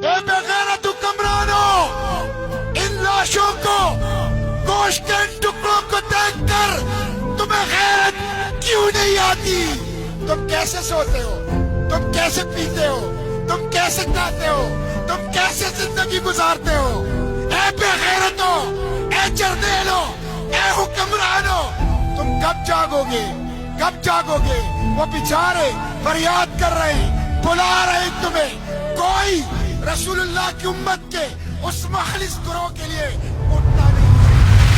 اے بغیرت حکمرانوں، ان لاشوں کو، گوشت کے ٹکڑوں کو دیکھ کر تمہیں غیرت کیوں نہیں آتی؟ تم کیسے سوتے ہو؟ تم کیسے پیتے ہو؟ تم کیسے کھاتے ہو؟ تم کیسے زندگی گزارتے ہو؟ اے بے غیرتوں، اے جرنیلوں، اے حکمرانوں، تم کب جاگو گے؟ کب جاگو گے؟ وہ بیچارے فریاد کر رہے ہیں، بلا رہے ہیں تمہیں، کوئی رسول اللہ کی امت کے اس مخلص گروہ کے لیے اٹھتا نہیں۔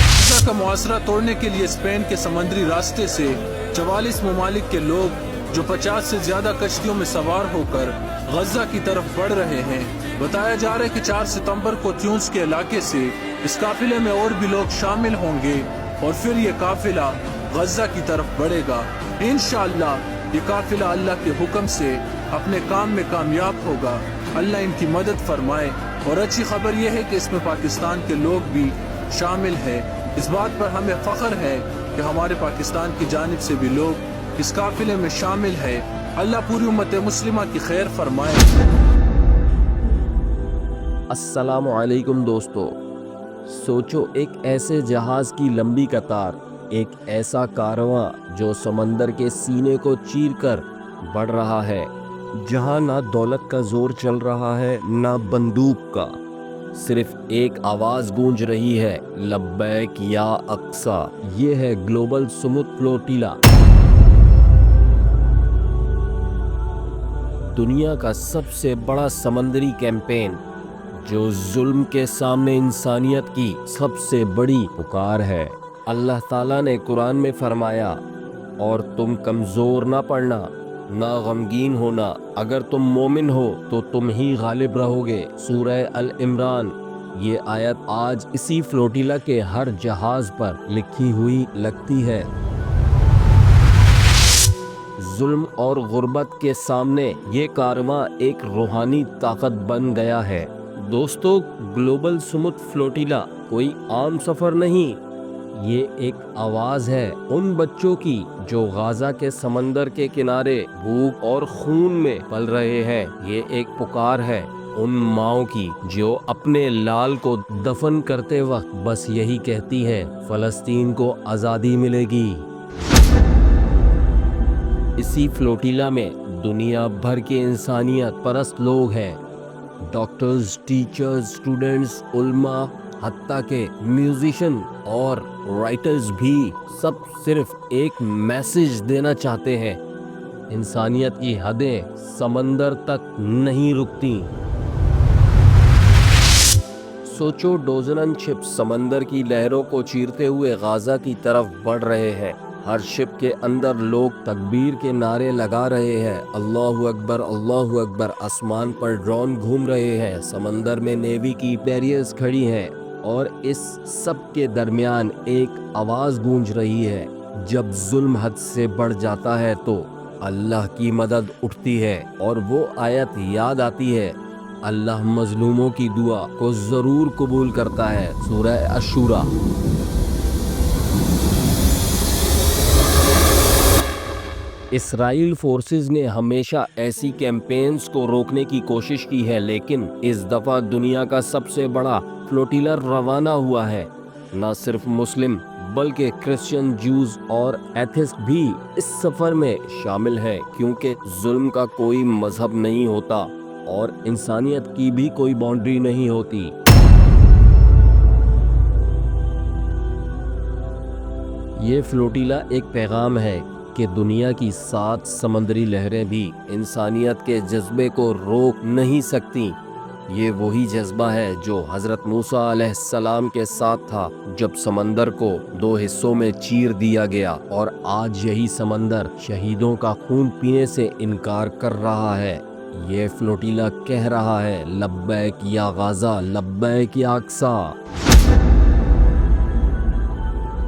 غزہ کا محاصرہ توڑنے کے لیے اسپین کے سمندری راستے سے 44 ممالک کے لوگ جو 50 سے زیادہ کشتیوں میں سوار ہو کر غزہ کی طرف بڑھ رہے ہیں۔ بتایا جا رہا ہے کہ 4 ستمبر کو تیونس کے علاقے سے اس قافلے میں اور بھی لوگ شامل ہوں گے اور پھر یہ قافلہ غزہ کی طرف بڑھے گا۔ انشاءاللہ یہ قافلہ اللہ کے حکم سے اپنے کام میں کامیاب ہوگا۔ اللہ ان کی مدد فرمائے۔ اور اچھی خبر یہ ہے کہ اس میں پاکستان کے لوگ بھی شامل ہیں۔ اس بات پر ہمیں فخر ہے کہ ہمارے پاکستان کی جانب سے بھی لوگ اس قافلے میں شامل ہیں۔ اللہ پوری امت مسلمہ کی خیر فرمائے۔ السلام علیکم دوستو، سوچو ایک ایسے جہاز کی لمبی قطار، ایک ایسا کارواں جو سمندر کے سینے کو چیر کر بڑھ رہا ہے، جہاں نہ دولت کا زور چل رہا ہے نہ بندوق کا، صرف ایک آواز گونج رہی ہے، لبیک یا اقصی۔ یہ ہے گلوبل سمود فلوٹیلا، دنیا کا سب سے بڑا سمندری کیمپین جو ظلم کے سامنے انسانیت کی سب سے بڑی پکار ہے۔ اللہ تعالیٰ نے قرآن میں فرمایا، اور تم کمزور نہ پڑنا، نہ غمگین ہونا، اگر تم مومن ہو تو تم ہی غالب رہو گے۔ سورہ العمران۔ یہ آیت آج اسی فلوٹیلا کے ہر جہاز پر لکھی ہوئی لگتی ہے۔ ظلم اور غربت کے سامنے یہ کارواں ایک روحانی طاقت بن گیا ہے۔ دوستو، گلوبل سمود فلوٹیلا کوئی عام سفر نہیں، یہ ایک آواز ہے ان بچوں کی جو غزہ کے سمندر کے کنارے بھوک اور خون میں پل رہے ہیں۔ یہ ایک پکار ہے ان ماؤں کی جو اپنے لال کو دفن کرتے وقت بس یہی کہتی ہے، فلسطین کو آزادی ملے گی۔ اسی فلوٹیلا میں دنیا بھر کے انسانیت پرست لوگ ہیں، ڈاکٹرز، ٹیچرز، اسٹوڈنٹس، علماء، حتیٰ کہ میوزیشین اور رائٹرز بھی، سب صرف ایک میسج دینا چاہتے ہیں، انسانیت کی حدیں سمندر تک نہیں رکتی۔ سوچو، ڈوزنن شپ سمندر کی لہروں کو چیرتے ہوئے غزہ کی طرف بڑھ رہے ہیں۔ ہر شپ کے اندر لوگ تکبیر کے نعرے لگا رہے ہیں، اللہ اکبر، اللہ اکبر۔ آسمان پر ڈرون گھوم رہے ہیں، سمندر میں نیوی کی بیریئرز کھڑی ہیں، اور اس سب کے درمیان ایک آواز گونج رہی ہے، جب ظلم حد سے بڑھ جاتا ہے تو اللہ کی مدد اٹھتی ہے، اور وہ آیت یاد آتی ہے، اللہ مظلوموں کی دعا کو ضرور قبول کرتا ہے، سورہ الشورى۔ اسرائیل فورسز نے ہمیشہ ایسی کیمپینز کو روکنے کی کوشش کی ہے، لیکن اس دفعہ دنیا کا سب سے بڑا فلوٹیلا روانہ ہوا ہے۔ نہ صرف مسلم بلکہ کرسچن، جوز اور ایتھسٹ بھی اس سفر میں شامل ہیں، کیونکہ ظلم کا کوئی مذہب نہیں ہوتا اور انسانیت کی بھی کوئی باؤنڈری نہیں ہوتی۔ یہ فلوٹیلا ایک پیغام ہے کہ دنیا کی 7 سمندری لہریں بھی انسانیت کے جذبے کو روک نہیں سکتی۔ یہ وہی جذبہ ہے جو حضرت موسیٰ علیہ السلام کے ساتھ تھا جب سمندر کو 2 حصوں میں چیر دیا گیا، اور آج یہی سمندر شہیدوں کا خون پینے سے انکار کر رہا ہے۔ یہ فلوٹیلا کہہ رہا ہے، لبیک یا غزہ، لبیک یا اقصی۔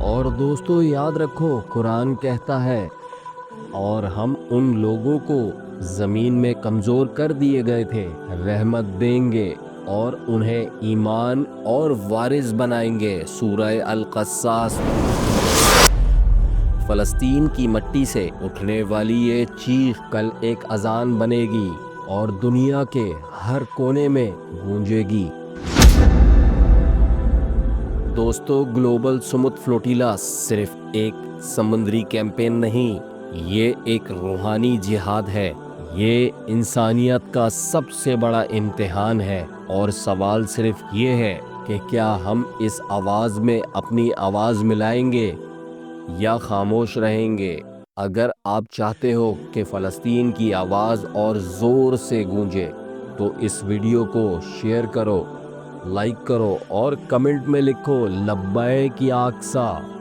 اور دوستو یاد رکھو، قرآن کہتا ہے، اور ہم ان لوگوں کو زمین میں کمزور کر دیے گئے تھے، رحمت دیں گے اور انہیں ایمان اور وارث بنائیں گے، سورہ القصاص۔ فلسطین کی مٹی سے اٹھنے والی یہ چیخ کل ایک اذان بنے گی، اور دنیا کے ہر کونے میں گونجے گی۔ دوستو، گلوبل سمت فلوٹیلا صرف ایک سمندری کیمپین نہیں، یہ ایک روحانی جہاد ہے۔ یہ انسانیت کا سب سے بڑا امتحان ہے، اور سوال صرف یہ ہے کہ کیا ہم اس آواز میں اپنی آواز ملائیں گے یا خاموش رہیں گے؟ اگر آپ چاہتے ہو کہ فلسطین کی آواز اور زور سے گونجے تو اس ویڈیو کو شیئر کرو، لائک کرو اور کمنٹ میں لکھو لبیک یا اقصی۔